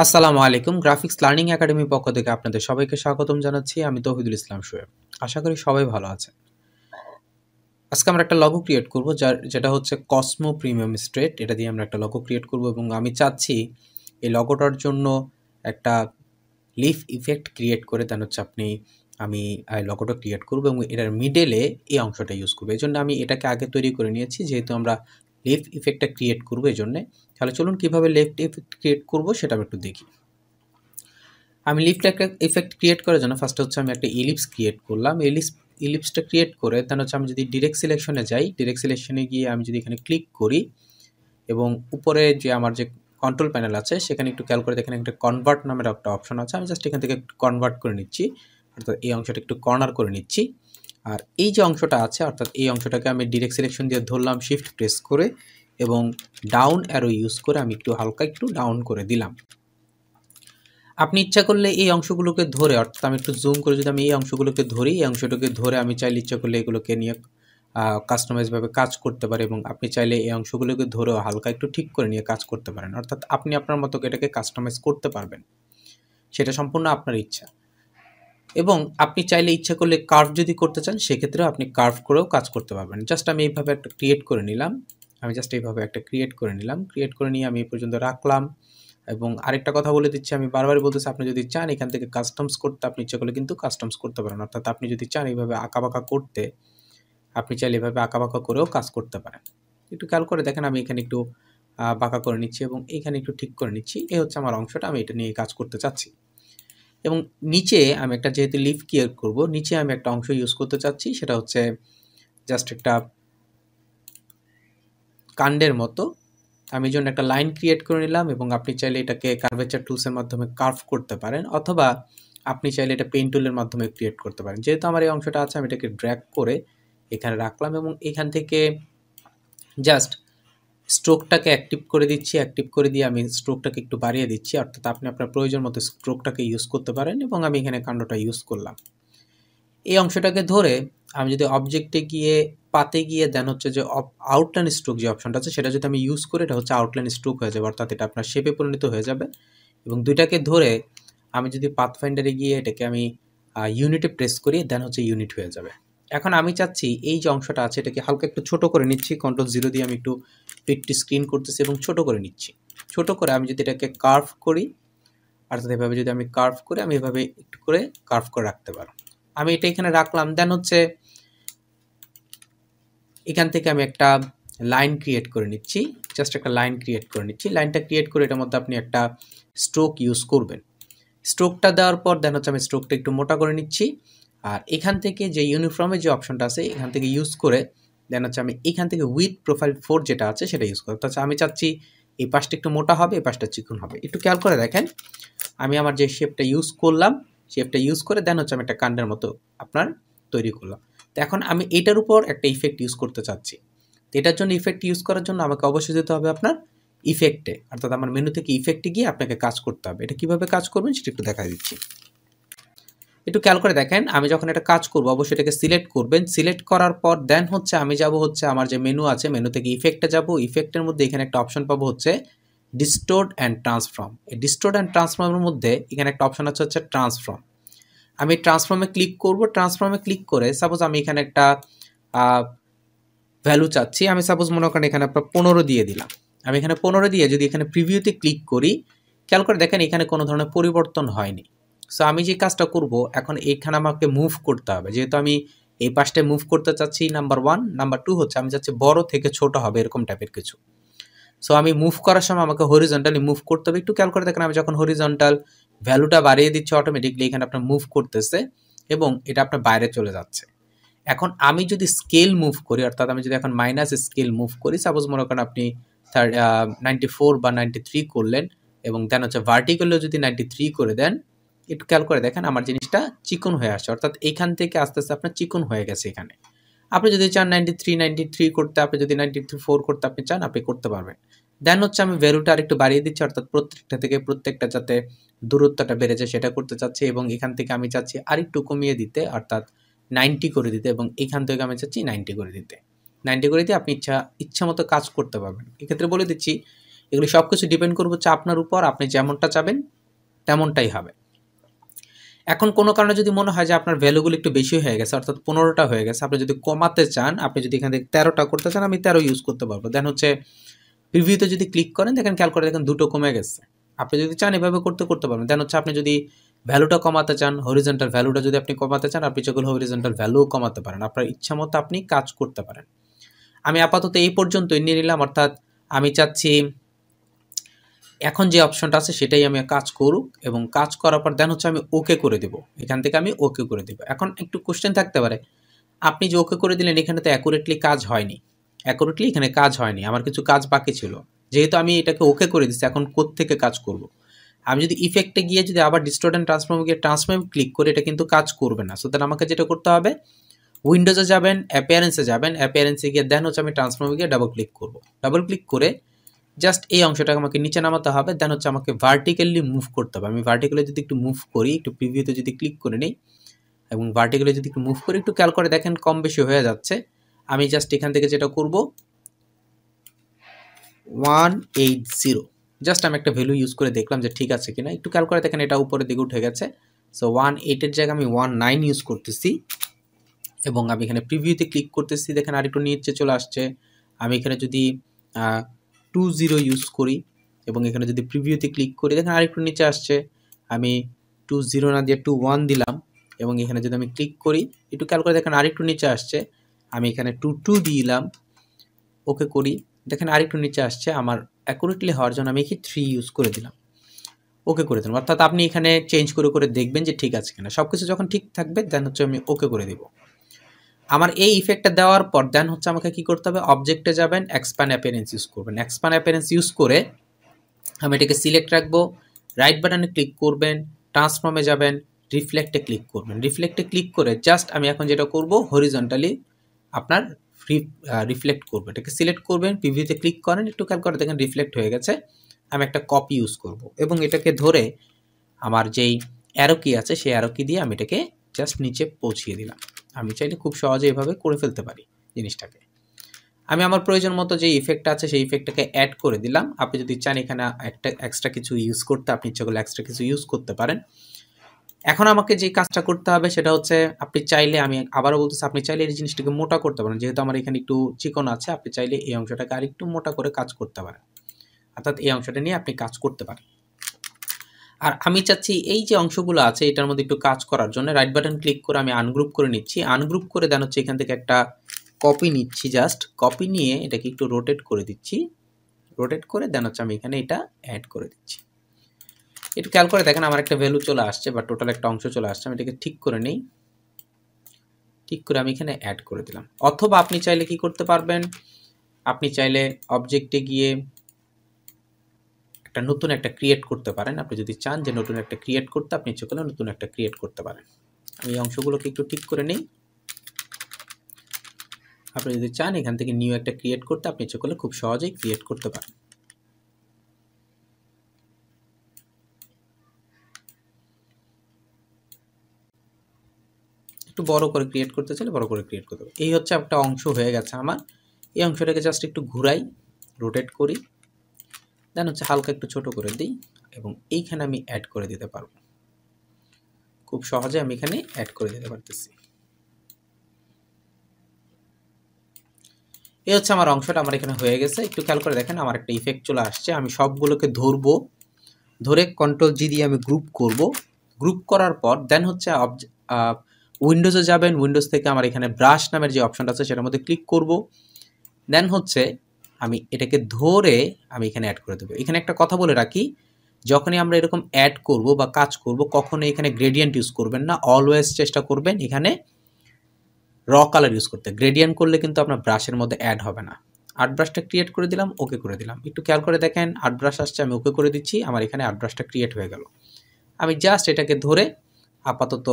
আসসালামু আলাইকুম। Graphics learning একাডেমির পক্ষ থেকে আপনাদের সবাইকে স্বাগতম জানাচ্ছি। আমি তৌহিদুল ইসলাম শোয়েব। আশা করি সবাই ভালো আছেন। আজকে আমরা একটা লগো ক্রিয়েট করব যেটা হচ্ছে কসমো প্রিমিয়াম স্ট্রেট। এটা দিয়ে আমরা একটা লগো ক্রিয়েট করব এবং আমি চাচ্ছি এই লগোটার জন্য একটা লিফ ইফেক্ট ক্রিয়েট করে দেন হচ্ছে আমি লগোটা ক্রিয়েট করব এবং এটার মিডলে এই অংশটা ইউজ করব। এজন্য আমি এটাকে আগে তৈরি করে নিয়েছি, যেহেতু আমরা লিফ ইফেক্টটা ক্রিয়েট করব এজন্যে। তাহলে চলুন কীভাবে লিফট ইফেক্ট ক্রিয়েট করব সেটা আমি একটু দেখি। আমি লিফট ইফেক্ট ক্রিয়েট করার জন্য ফার্স্ট হচ্ছে আমি একটা ইলিপস ক্রিয়েট করলাম। ইলিপসটা ক্রিয়েট করে দেন হচ্ছে আমি যদি ডিরেক্ট সিলেকশনে যাই, ডিরেক্ট সিলেকশনে গিয়ে আমি যদি এখানে ক্লিক করি এবং উপরে যে আমার যে কন্ট্রোল প্যানেল আছে সেখানে একটু খেয়াল করে দেখেন একটা কনভার্ট নামের একটা অপশন আছে। আমি জাস্ট এখান থেকে কনভার্ট করে নিচ্ছি, অর্থাৎ এই অংশটা একটু কর্নার করে নিচ্ছি। আর এই যে অংশটা আছে অর্থাৎ এই অংশটাকে আমি ডিরেক্ট সিলেকশন দিয়ে ধরলাম, শিফট প্রেস করে এবং ডাউন অ্যারো ইউজ করে আমি একটু হালকা একটু ডাউন করে দিলাম। আপনি ইচ্ছা করলে এই অংশগুলোকে ধরে, অর্থাৎ আমি একটু জুম করে যদি আমি এই অংশগুলোকে ধরি, এই অংশটাকে ধরে আমি চাইলে ইচ্ছা করলে এগুলোকে নিয়ে কাস্টমাইজভাবে কাজ করতে পারি এবং আপনি চাইলে এই অংশগুলোকে ধরেও হালকা একটু ঠিক করে নিয়ে কাজ করতে পারেন। অর্থাৎ আপনি আপনার মতো এটাকে কাস্টমাইজ করতে পারবেন, সেটা সম্পূর্ণ আপনার ইচ্ছা। এবং আপনি চাইলে ইচ্ছা করলে কার্ভ যদি করতে চান সেক্ষেত্রেও আপনি কার্ভ করেও কাজ করতে পারবেন। জাস্ট আমি এইভাবে একটা ক্রিয়েট করে নিলাম, ক্রিয়েট করে নিয়ে আমি এই পর্যন্ত রাখলাম। এবং আরেকটা কথা বলে দিচ্ছি, আমি বারবারই বলতেছি, আপনি যদি চান এখান থেকে কাস্টমস করতে আপনি ইচ্ছা করলে কিন্তু কাস্টমস করতে পারেন। অর্থাৎ আপনি যদি চান এইভাবে আঁকাবাঁকা করতে, আপনি চাইলে এভাবে আঁকাবাঁকা করেও কাজ করতে পারেন। একটু খেয়াল করে দেখেন আমি এখানে একটু বাঁকা করে নিচ্ছি এবং এখানে একটু ঠিক করে নিচ্ছি। এই হচ্ছে আমার অংশটা, আমি এটা নিয়ে কাজ করতে চাচ্ছি। এবং নিচে আমি একটা, যেহেতু লিফ ক্রিয়েট করব, নিচে আমি একটা অংশ ইউজ করতে চাচ্ছি, সেটা হচ্ছে জাস্ট একটা কাণ্ডের মতো। আমি এই জন্য একটা লাইন ক্রিয়েট করে নিলাম এবং আপনি চাইলে এটাকে কার্ভেচার টুলসের মাধ্যমে কার্ভ করতে পারেন, অথবা আপনি চাইলে এটা পেন টুলের মাধ্যমে ক্রিয়েট করতে পারেন। যেহেতু আমার এই অংশটা আছে আমি এটাকে ড্র্যাগ করে এখানে রাখলাম এবং এখান থেকে জাস্ট স্ট্রোকটাকে অ্যাক্টিভ করে দিচ্ছি। অ্যাক্টিভ করে দিয়ে আমি স্ট্রোকটাকে একটু বাড়িয়ে দিচ্ছি, অর্থাৎ আপনি আপনার প্রয়োজন মতো স্ট্রোকটাকে ইউজ করতে পারেন এবং আমি এখানে কাণ্ডটা ইউজ করলাম। এই অংশটাকে ধরে আমি যদি অবজেক্টে গিয়ে পাতে গিয়ে দেন হচ্ছে যে আউটলাইন স্ট্রোক যে অপশনটা আছে সেটা যদি আমি ইউজ করি, এটা হচ্ছে আউটলাইন স্ট্রোক হয়ে যাবে, অর্থাৎ এটা আপনার শেপে পরিণত হয়ে যাবে। এবং দুইটাকে ধরে আমি যদি পাথফাইন্ডারে গিয়ে এটাকে আমি ইউনিটে প্রেস করি, দেন হচ্ছে ইউনিট হয়ে যাবে। এখন আমি চাচ্ছি এই যে অংশটা আছে এটাকে হালকা একটু ছোট করে নিচ্ছি, Ctrl+0 দিয়ে আমি একটু পিকটি স্ক্রিন করতেছি এবং ছোট করে নিচ্ছি। ছোট করে আমি যদি এটাকে কার্ভ করি, অর্থাৎ এভাবে যদি আমি কার্ভ করি, আমি এভাবে একটু করে কার্ভ করে রাখতে পারো। আমি এটা এখানে রাখলাম, দেন হচ্ছে এখান থেকে আমি একটা লাইন ক্রিয়েট করে নিচ্ছি, জাস্ট একটা লাইন ক্রিয়েট করে নিচ্ছি। লাইনটা ক্রিয়েট করে এটার মধ্যে আপনি একটা স্ট্রোক ইউজ করবেন। স্ট্রোকটা দেওয়ার পর দেন হচ্ছে আমি স্ট্রোকটা একটু মোটা করে নিচ্ছি। আর এখান থেকে যে ইউনিফর্মের যে অপশনটা আছে এখান থেকে ইউজ করে দেন হচ্ছে আমি এখান থেকে উইথ প্রোফাইল 4 যেটা আছে সেটা ইউজ করব। অর্থাৎ আমি চাচ্ছি এই পাশটা একটু মোটা হবে, এই পাশটা চিকন হবে। একটু খেয়াল করে দেখেন আমি আমার যে শেপটা ইউজ করলাম, শেপটা ইউজ করে দেন হচ্ছে আমি একটা কাণ্ডের মতো আপনার তৈরি করলাম। তো এখন আমি এটার উপর একটা ইফেক্ট ইউজ করতে চাচ্ছি। তো এটার জন্য ইফেক্ট ইউজ করার জন্য আমাকে অবশ্যই যেতে হবে আপনার ইফেক্টে, অর্থাৎ আমার মেনু থেকে ইফেক্টে গিয়ে আপনাকে কাজ করতে হবে। এটা কীভাবে কাজ করবেন সেটা একটু দেখা দিচ্ছি। একটু খেয়াল করে দেখেন আমি যখন এটা কাজ করবো অবশ্যই এটাকে সিলেক্ট করবেন। সিলেক্ট করার পর দেন হচ্ছে আমি যাব হচ্ছে আমার যে মেনু আছে, মেনু থেকে ইফেক্টে যাব। ইফেক্টের মধ্যে এখানে একটা অপশন পাবো হচ্ছে ডিস্টোর্ট অ্যান্ড ট্রান্সফর্ম। এই ডিস্টোর্ট অ্যান্ড ট্রান্সফর্মের মধ্যে এখানে একটা অপশন আছে হচ্ছে ট্রান্সফর্ম। আমি ট্রান্সফর্মে ক্লিক করব। ট্রান্সফর্মে ক্লিক করে সাপোজ আমি এখানে একটা ভ্যালু চাচ্ছি, আমি সাপোজ মনে করেন এখানে আপনার 15 দিয়ে দিলাম। আমি এখানে 15 দিয়ে যদি এখানে প্রিভিউতে ক্লিক করি, খেয়াল করে দেখেন এখানে কোনো ধরনের পরিবর্তন হয়নি। সো আমি যে কাজটা করব এখন এইখানে আমাকে মুভ করতে হবে, যেহেতু আমি এই পাশটায় মুভ করতে চাচ্ছি নাম্বার 1, নাম্বার 2 হচ্ছে আমি চাচ্ছি বড় থেকে ছোট হবে এরকম টাইপের কিছু। সো আমি মুভ করার সময় আমাকে হরিজন্টালি মুভ করতে হবে। একটু খেয়াল করে দেখেন আমি যখন হরিজন্টাল ভ্যালুটা বাড়িয়ে দিচ্ছি অটোমেটিকলি এখানে আপনার মুভ করতেছে এবং এটা আপনার বাইরে চলে যাচ্ছে। এখন আমি যদি স্কেল মুভ করি, অর্থাৎ আমি যদি এখন মাইনাস স্কেল মুভ করি, সাপোজ মনে করেন আপনি 94 বা 93 করলেন এবং দেন হচ্ছে ভার্টিক্যালেও যদি 93 করে দেন, একটু খেয়াল করে দেখেন আমার জিনিসটা চিকন হয়ে আসছে, অর্থাৎ এইখান থেকে আস্তে আস্তে আপনার চিকন হয়ে গেছে। এখানে আপনি যদি চান 93 করতে, আপনি যদি 94 করতে আপনি চান, আপনি করতে পারবেন। দেন হচ্ছে আমি ভ্যালুটা আরেকটু বাড়িয়ে দিচ্ছি, অর্থাৎ প্রত্যেকটা থেকে প্রত্যেকটা যাতে দূরত্বটা বেড়ে যায় সেটা করতে চাচ্ছি এবং এখান থেকে আমি চাচ্ছি আরেকটু কমিয়ে দিতে, অর্থাৎ 90 করে দিতে এবং এখান থেকে আমি চাচ্ছি 90 করে দিতে। 90 করে দিয়ে আপনি ইচ্ছা মতো কাজ করতে পারবেন। এক্ষেত্রে বলে দিচ্ছি এগুলি সব কিছু ডিপেন্ড করবে হচ্ছে আপনার উপর, আপনি যেমনটা চাবেন তেমনটাই হবে। এখন কোনো কারণে যদি মনে হয় যে আপনার ভ্যালুগুলো একটু বেশি হয়ে গেছে, অর্থাৎ 15টা হয়ে গেছে, আপনি যদি কমাতে চান, আপনি যদি এখান থেকে 13টা করতে চান, আমি 13 ইউজ করতে পারবো। দেন হচ্ছে প্রিভিউতে যদি ক্লিক করেন, দেখেন খেয়াল করে দেখেন 2টো কমে গেছে। আপনি যদি চান এভাবে করতে পারবেন। দেন হচ্ছে আপনি যদি ভ্যালুটা কমাতে চান, হরিজন্টাল ভ্যালুটা যদি আপনি কমাতে চান, আপনি যেগুলো হরিজন্টাল ভ্যালুও কমাতে পারেন। আপনার ইচ্ছা মতো আপনি কাজ করতে পারেন। আমি আপাতত এই পর্যন্তই নিয়ে নিলাম, অর্থাৎ আমি চাচ্ছি এখন যে অপশনটা আছে সেটাই আমি কাজ করুক, এবং কাজ করার পর দেন হচ্ছে আমি ওকে করে দেব। এখান থেকে আমি ওকে করে দেব। এখন একটু কোশ্চেন থাকতে পারে, আপনি যে ওকে করে দিলেন এখানে তো অ্যাকুরেটলি কাজ হয়নি। অ্যাকুরেটলি এখানে কাজ হয়নি, আমার কিছু কাজ বাকি ছিল। যেহেতু আমি এটাকে ওকে করে দিচ্ছি, এখন কোত্থেকে কাজ করব? আমি যদি ইফেক্টে গিয়ে যদি আবার ডিস্টোর্ট অ্যান্ড ট্রান্সফর্মে গিয়ে ট্রান্সফর্ম ক্লিক করে, এটা কিন্তু কাজ করবে না। সুতরাং আমাকে যেটা করতে হবে, উইন্ডোজে যাবেন, অ্যাপিয়ারেন্সে যাবেন, অ্যাপিয়ারেন্সে গিয়ে দেন হচ্ছে আমি ট্রান্সফর্মে গিয়ে ডাবল ক্লিক করব। ডাবল ক্লিক করে জাস্ট এই অংশটাকে আমাকে নিচে নামাতে হবে। দেন হচ্ছে আমাকে ভার্টিক্যালি মুভ করতে হবে। আমি ভার্টিক্যালি যদি একটু মুভ করি, একটু প্রিভিউতে যদি ক্লিক করে নিই এবং ভার্টিক্যালি যদি একটু মুভ করি, একটু খেয়াল করে দেখেন কম বেশি হয়ে যাচ্ছে। আমি জাস্ট এখান থেকে যেটা করব 180, জাস্ট আমি একটা ভ্যালু ইউজ করে দেখলাম যে ঠিক আছে কিনা। একটু খেয়াল করে দেখেন এটা উপরের দিকে উঠে গেছে। সো 18 এর জায়গায় আমি 19 ইউজ করতেছি এবং আমি এখানে প্রিভিউতে ক্লিক করতেছি, দেখেন আরেকটু নিচে চলে আসছে। আমি এখানে যদি 20 ইউজ করি এবং এখানে যদি প্রিভিউতে ক্লিক করি, দেখেন আরেকটু নিচে আসছে। আমি 20 না দিয়ে 21 দিলাম এবং এখানে যদি আমি ক্লিক করি, একটু খেয়াল করে দেখেন আরেকটু নিচে আসছে। আমি এখানে 22 দিলাম, ওকে করি, দেখেন আরেকটু নিচে আসছে। আমার অ্যাকুরেটলি হওয়ার জন্য আমি এখানে 3 ইউজ করে দিলাম, ওকে করে দিলাম। অর্থাৎ আপনি এখানে চেঞ্জ করে দেখবেন যে ঠিক আছে কিনা। সব কিছু যখন ঠিক থাকবে দেন হচ্ছে আমি ওকে করে দিব। আমার এই ইফেক্টটা দেওয়ার পর দেন হচ্ছে আমাকে কি করতে হবে, অবজেক্টে যাবেন, এক্সপ্যান্ড অ্যাপিয়ারেন্স ইউজ করবেন। এক্সপ্যান্ড অ্যাপিয়ারেন্স ইউজ করে আমি এটাকে সিলেক্ট রাখবো, রাইট বাটনে ক্লিক করবেন, ট্রান্সফর্মে যাবেন, রিফ্লেক্টে ক্লিক করবেন। রিফ্লেক্টে ক্লিক করে জাস্ট আমি এখন যেটা করব, হরিজন্টালি আপনার রিফ্লেক্ট করবো। এটাকে সিলেক্ট করবেন, প্রিভিউতে ক্লিক করেন, একটু খেয়াল করে দেখেন রিফ্লেক্ট হয়ে গেছে। আমি একটা কপি ইউজ করব এবং এটাকে ধরে আমার যেই অ্যারো কি আছে সেই অ্যারো কি দিয়ে আমি এটাকে জাস্ট নিচে পৌঁছিয়ে দিলাম। আমি চাইলে খুব সহজে এভাবে করে ফেলতে পারি জিনিসটাকে। আমি আমার প্রয়োজন মতো যে ইফেক্ট আছে সেই ইফেক্টটাকে অ্যাড করে দিলাম। আপনি যদি চান এখানে একটা এক্সট্রা কিছু ইউজ করতে, আপনি ইচ্ছা করলে এক্সট্রা কিছু ইউজ করতে পারেন। এখন আমাকে যে কাজটা করতে হবে সেটা হচ্ছে, আপনি চাইলে, আমি আবারও বলতেছি, আপনি চাইলে এই জিনিসটাকে মোটা করতে পারেন। যেহেতু আমার এখানে একটু চিকন আছে, আপনি চাইলে এই অংশটাকে আর একটু মোটা করে কাজ করতে পারেন, অর্থাৎ এই অংশটা নিয়ে আপনি কাজ করতে পারেন। আর আমি চাচ্ছি এই যে অংশগুলো আছে এটার মধ্যে একটু কাজ করার জন্য রাইট বাটন ক্লিক করে আমি আনগ্রুপ করে নিচ্ছি। আনগ্রুপ করে দেন হচ্ছে এখান থেকে একটা কপি নিচ্ছি, জাস্ট কপি নিয়ে এটাকে একটু রোটেট করে দিচ্ছি। রোটেট করে দেন হচ্ছে আমি এখানে এটা অ্যাড করে দিচ্ছি। একটু খেয়াল করে দেখেন আমার একটা ভ্যালু চলে আসছে বা টোটাল একটা অংশ চলে আসছে। আমি এটাকে ঠিক করে নিই, ঠিক করে আমি এখানে অ্যাড করে দিলাম। অথবা আপনি চাইলে কি করতে পারবেন, আপনি চাইলে অবজেক্টে গিয়ে একটা নতুন একটা ক্রিয়েট করতে পারেন। আপনি যদি চান যে নতুন একটা ক্রিয়েট করতে, আপনি ইচ্ছে করলে নতুন একটা ক্রিয়েট করতে পারেন। আমি এই অংশগুলোকে একটু ঠিক করে নিই। আপনি যদি চান এখান থেকে নিউ একটা ক্রিয়েট করতে, আপনি ইচ্ছে করলে খুব সহজেই ক্রিয়েট করতে পারেন। একটু বড় করে ক্রিয়েট করতে চাইলে বড় করে ক্রিয়েট করতে পারেন। এই হচ্ছে একটা অংশ হয়ে গেছে আমার। এই অংশটাকে জাস্ট একটু ঘুরাই, রোটেট করি, দেন হচ্ছে হালকা একটু ছোট করে দিই এবং এইখানে আমি অ্যাড করে দিতে পারবো। খুব সহজে আমি এখানে অ্যাড করে দিতে পারতেছি। এই হচ্ছে আমার অংশটা আমার এখানে হয়ে গেছে। একটু খেয়াল করে দেখেন আমার একটা ইফেক্ট চলে আসছে। আমি সবগুলোকে ধরবো, ধরে কন্ট্রোল জি দিয়ে আমি গ্রুপ করব। গ্রুপ করার পর দেন হচ্ছে উইন্ডোজে যাবেন, উইন্ডোজ থেকে আমার এখানে ব্রাশ নামের যে অপশনটা আছে সেটার মধ্যে ক্লিক করব। দেন হচ্ছে আমি এটাকে ধরে আমি এখানে অ্যাড করে দেবো। এখানে একটা কথা বলে রাখি, যখনই আমরা এরকম অ্যাড করব বা কাজ করব, কখনোই এখানে গ্রেডিয়েন্ট ইউজ করবেন না। অলওয়েজ চেষ্টা করবেন এখানে র কালার ইউজ করতে। গ্রেডিয়েন্ট করলে কিন্তু আপনার ব্রাশের মধ্যে অ্যাড হবে না। আর্ট ব্রাশটা ক্রিয়েট করে দিলাম, ওকে করে দিলাম। একটু খেয়াল করে দেখেন আর্ট ব্রাশ আসছে, আমি ওকে করে দিচ্ছি, আমার এখানে আর্ট ব্রাশটা ক্রিয়েট হয়ে গেল। আমি জাস্ট এটাকে ধরে আপাতত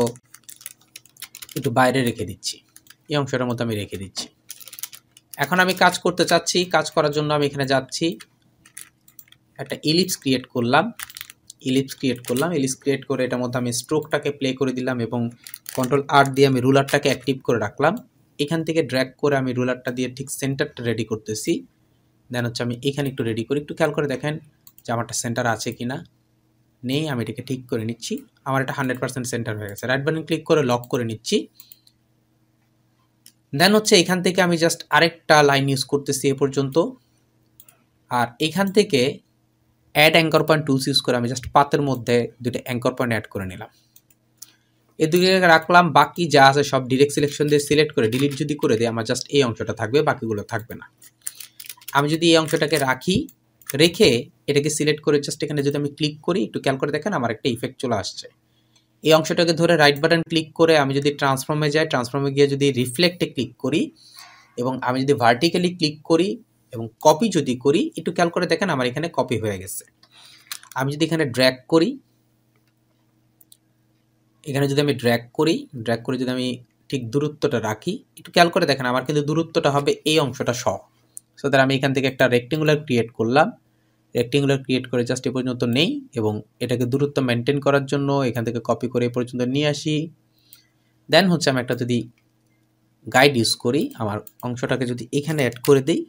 একটু বাইরে রেখে দিচ্ছি, এই অংশটার মধ্যে আমি রেখে দিচ্ছি। এখন আমি কাজ করতে চাচ্ছি, কাজ করার জন্য আমি এখানে যাচ্ছি, একটা ইলিপস ক্রিয়েট করলাম, ইলিপস ক্রিয়েট করে এটার মধ্যে আমি স্ট্রোকটাকে প্লে করে দিলাম এবং কন্ট্রোল আর দিয়ে আমি রুলারটাকে অ্যাক্টিভ করে রাখলাম। এখান থেকে ড্র্যাগ করে আমি রুলারটা দিয়ে ঠিক সেন্টারটা রেডি করতেছি। দেন হচ্ছে আমি এখানে একটু রেডি করি, একটু খেয়াল করে দেখেন যে আমারটা সেন্টার আছে কিনা, নেই, আমি এটাকে ঠিক করে নিচ্ছি। আমার এটা 100% সেন্টার হয়ে গেছে। রাইট বাটন ক্লিক করে লক করে নিচ্ছি। দেন হচ্ছে এখান থেকে আমি জাস্ট আরেকটা লাইন ইউজ করতেছি এ পর্যন্ত, আর এখান থেকে add anchor point tools use করে আমি জাস্ট পাতের মধ্যে দুটো অ্যাঙ্কর পয়েন্ট অ্যাড করে নিলাম। এই দুই জায়গায় রাখলাম, বাকি যা আছে সব ডিরেক্ট সিলেকশন দিয়ে সিলেক্ট করে ডিলিট যদি করে দিই আমার জাস্ট এই অংশটা থাকবে, বাকিগুলো থাকবে না। আমি যদি এই অংশটাকে রাখি, রেখে এটাকে সিলেক্ট করে জাস্ট এখানে যদি আমি ক্লিক করি, একটু খেয়াল করে দেখেন আমার একটা ইফেক্ট চলে আসছে। এই অংশটাকে ধরে রাইট বাটন ক্লিক করে আমি যদি ট্রান্সফর্মে যাই, ট্রান্সফর্মে গিয়ে যদি রিফ্লেক্টে ক্লিক করি এবং আমি যদি ভার্টিক্যালি ক্লিক করি এবং কপি যদি করি, একটু খেয়াল করে দেখেন আমার এখানে কপি হয়ে গেছে। আমি যদি এখানে ড্র্যাগ করি, এখানে যদি আমি ড্র্যাগ করে যদি আমি ঠিক দূরত্বটা রাখি, একটু খেয়াল করে দেখেন আমার কিন্তু দূরত্বটা হবে এই অংশটা সহ। সো দ্যাট আমি এখান থেকে একটা রেক্টেঙ্গুলার ক্রিয়েট করলাম, রেক্টেঙ্গুলার ক্রিয়েট করে জাস্ট এ পর্যন্ত নেই এবং এটাকে দূরত্ব মেনটেন করার জন্য এখান থেকে কপি করে এ পর্যন্ত নিয়ে আসি। দেন হচ্ছে আমি একটা যদি গাইড ইউজ করি, আমার অংশটাকে যদি এখানে অ্যাড করে দিই,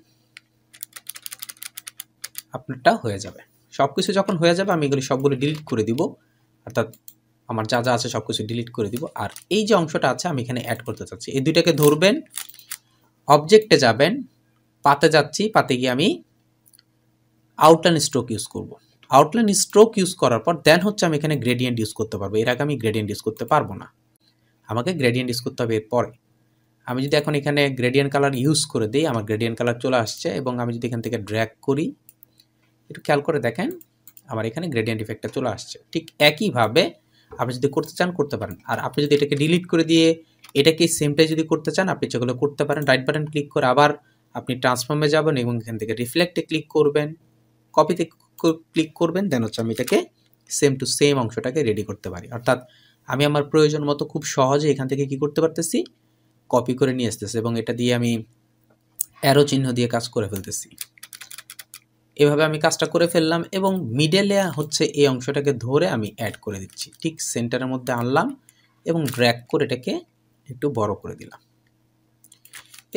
আপনারটা হয়ে যাবে। সব কিছু যখন হয়ে যাবে আমি এগুলি সবগুলো ডিলিট করে দিব, অর্থাৎ আমার যা যা আছে সব কিছু ডিলিট করে দিব। আর এই যে অংশটা আছে আমি এখানে অ্যাড করতে চাচ্ছি, এই দুইটাকে ধরবেন, অবজেক্টে যাবেন, পাতে যাচ্ছি, পাতে গিয়ে আমি আউটলাইন স্ট্রোক ইউজ করব। আউটলাইন স্ট্রোক ইউজ করার পর দেন হচ্ছে আমি এখানে গ্রেডিয়েন্ট ইউজ করতে পারবো। এর আগে আমি গ্রেডিয়েন্ট ইউজ করতে পারবো না, আমাকে গ্রেডিয়েন্ট ইউজ করতে হবে এরপরে। আমি যদি এখন এখানে গ্রেডিয়েন্ট কালার ইউজ করে দিই, আমার গ্রেডিয়েন্ট কালার চলে আসছে এবং আমি যদি এখান থেকে ড্র্যাগ করি, একটু খেয়াল করে দেখেন আমার এখানে গ্রেডিয়েন্ট ইফেক্টটা চলে আসছে। ঠিক একইভাবে আপনি যদি করতে চান করতে পারেন। আর আপনি যদি এটাকে ডিলিট করে দিয়ে এটাকে সেমটাই যদি করতে চান আপনি সেগুলো করতে পারেন। রাইট বাটন ক্লিক করে আবার আপনি ট্রান্সফর্মে যাবেন এবং এখান থেকে রিফ্লেক্টে ক্লিক করবেন, কপিতে ক্লিক করবেন, দেন হচ্ছে আমি এটাকে সেম টু সেম অংশটাকে রেডি করতে পারি। অর্থাৎ আমি আমার প্রয়োজন মতো খুব সহজে এখান থেকে কি করতে পারতেছি, কপি করে নিয়ে আসতেছি এবং এটা দিয়ে আমি অ্যারো চিহ্ন দিয়ে কাজ করে ফেলতেছি। এভাবে আমি কাজটা করে ফেললাম এবং মিডলে হচ্ছে এই অংশটাকে ধরে আমি অ্যাড করে দিচ্ছি, ঠিক সেন্টারের মধ্যে আনলাম এবং ড্র্যাগ করে এটাকে একটু বড় করে দিলাম।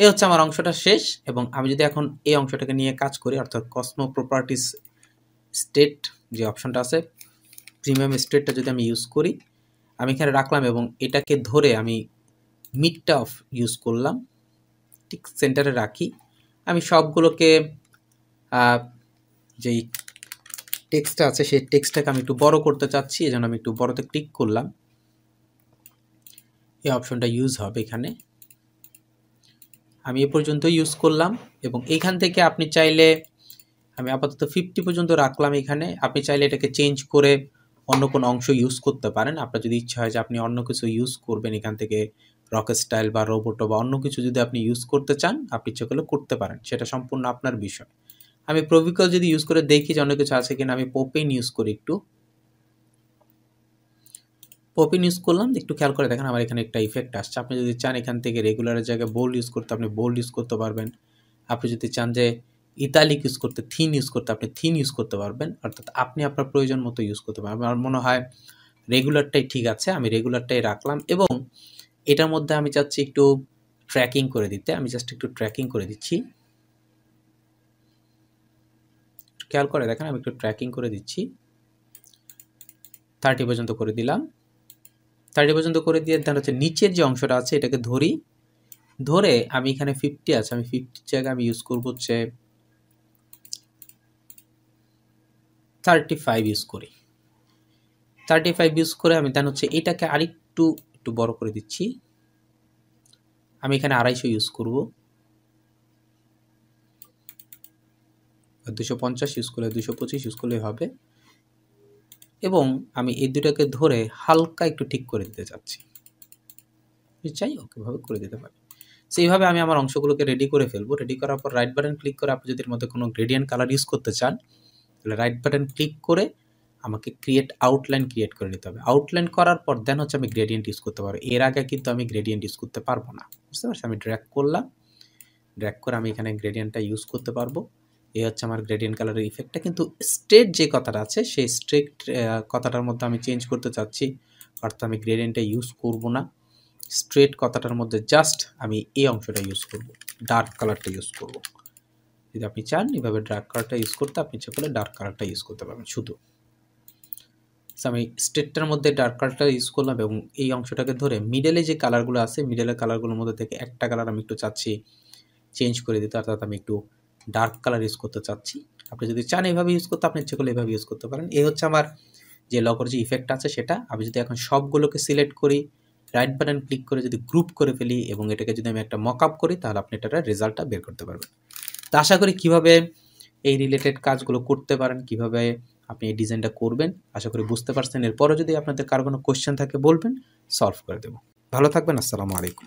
এই হচ্ছে আমার অংশটা শেষ। এবং আমি যদি এখন এই অংশটাকে নিয়ে কাজ করি, অর্থাৎ কসমো প্রপার্টিস স্টেট যে অপশনটা আছে, প্রিমিয়াম স্টেটটা যদি আমি ইউজ করি, আমি এখানে রাখলাম এবং এটাকে ধরে আমি মিডটা অফ ইউজ করলাম, ঠিক সেন্টারে রাখি। আমি সবগুলোকে যেই টেক্সটটা আছে সেই টেক্সটটাকে আমি একটু বড় করতে চাচ্ছি, এজন্য আমি একটু বড়তে ক্লিক করলাম। এই অপশনটা ইউজ হবে এখানে, আমি এ পর্যন্ত ইউজ করলাম এবং এইখান থেকে আপনি চাইলে, আমি আপাতত 50 পর্যন্ত রাখলাম এখানে, আপনি চাইলে এটাকে চেঞ্জ করে অন্য কোনো অংশ ইউজ করতে পারেন। আপনার যদি ইচ্ছা হয় যে আপনি অন্য কিছু ইউজ করবেন, এখান থেকে রকেট স্টাইল বা রোবটো বা অন্য কিছু যদি আপনি ইউজ করতে চান আপনি ইচ্ছে করলে করতে পারেন, সেটা সম্পূর্ণ আপনার বিষয়। আমি প্রভিকল যদি ইউজ করে দেখি যে অন্য কিছু আছে কিনা, আমি পপিন ইউজ করি, একটু পপিন ইউজ করলাম, একটু খেয়াল করে দেখেন আমার এখানে একটা ইফেক্ট আসছে। আপনি যদি চান এখান থেকে রেগুলারের জায়গায় বোল্ড ইউজ করতে আপনি বোল্ড ইউজ করতে পারবেন। আপনি যদি চান যে ইতালিক ইউজ করতে, থিন ইউজ করতে আপনি থিন ইউজ করতে পারবেন। অর্থাৎ আপনি আপনার প্রয়োজন মতো ইউজ করতে পারবেন। আমার মনে হয় রেগুলারটাই ঠিক আছে, আমি রেগুলারটাই রাখলাম এবং এটার মধ্যে আমি চাচ্ছি একটু ট্র্যাকিং করে দিতে, আমি জাস্ট একটু ট্র্যাকিং করে দিচ্ছি। খেয়াল করে দেখেন আমি একটু ট্র্যাকিং করে দিচ্ছি, 30 পর্যন্ত করে দিলাম। 30 পর্যন্ত করে দিয়ে দেন হচ্ছে নিচের যে অংশটা আছে এটাকে ধরি, ধরে আমি এখানে 50 আছে, আমি 50 জায়গায় আমি ইউজ করবো হচ্ছে 35 ইউজ করি। 35 ইউজ করে আমি দেন হচ্ছে এটাকে আরেকটু একটু বড় করে দিচ্ছি, আমি এখানে 250 ইউজ করব, 250 ইউজ করলে 225 ইউজ করলে হবে এবং আমি এই দুটাকে ধরে হালকা একটু ঠিক করে দিতে চাচ্ছি, চাই ওকেভাবে করে দিতে পারি। সেইভাবে আমি আমার অংশগুলোকে রেডি করে ফেলবো। রেডি করার পর রাইট বাটন ক্লিক করে আপনি যদি এর মধ্যে কোনো গ্রেডিয়েন্ট কালার ইউজ করতে চান তাহলে রাইট বাটন ক্লিক করে আমাকে ক্রিয়েট আউটলাইন ক্রিয়েট করে নিতে হবে। আউটলাইন করার পর দেন হচ্ছে আমি গ্রেডিয়েন্ট ইউজ করতে পারবো, এর আগে কিন্তু আমি গ্রেডিয়েন্ট ইউজ করতে পারবো না, বুঝতে পারছি। আমি ড্র্যাগ করলাম, ড্র্যাগ করে আমি এখানে গ্রেডিয়েন্টটা ইউজ করতে পারবো। এই হচ্ছে আমার গ্রেডিয়েন্ট কালারের ইফেক্টটা। কিন্তু স্ট্রেট যে কথাটা আছে সেই স্ট্রেট কথাটার মধ্যে আমি চেঞ্জ করতে চাচ্ছি, অর্থাৎ আমি গ্রেডিয়েন্টটা ইউজ করব না, স্ট্রেট কথাটার মধ্যে জাস্ট আমি এই অংশটা ইউজ করব, ডার্ক কালারটা ইউজ করব। যদি আপনি চান এভাবে ডার্ক কালারটা ইউজ করতে, আপনি ইচ্ছা করলে ডার্ক কালারটা ইউজ করতে পারবেন শুধু। আমি স্টেটটার মধ্যে ডার্ক কালারটা ইউজ করলাম এবং এই অংশটাকে ধরে মিডলে যে কালারগুলো আছে মিডলের কালারগুলোর মধ্যে থেকে একটা কালার আমি একটু চাচ্ছি চেঞ্জ করে দিতে, অর্থাৎ আমি একটু ডার্ক কালার ইউজ করতে চাচ্ছি। আপনি যদি চান এইভাবে ইউজ করতে, আপনি ইচ্ছে করলে এইভাবে ইউজ করতে পারেন। এই হচ্ছে আমার যে লগোর যে ইফেক্ট আছে সেটা। আমি যদি এখন সবগুলোকে সিলেক্ট করি, রাইট বাটন ক্লিক করে যদি গ্রুপ করে ফেলি এবং এটাকে যদি আমি একটা মকআপ করি, তাহলে আপনি এটার রেজাল্টটা বের করতে পারবেন। তো আশা করি কীভাবে এই রিলেটেড কাজগুলো করতে পারেন, কীভাবে আপনি এই ডিজাইনটা করবেন, আশা করি বুঝতে পারছেন। এরপরও যদি আপনাদের কারো কোনো কোয়েশ্চেন থাকে বলবেন, সলভ করে দেবো। ভালো থাকবেন। আসসালামু আলাইকুম।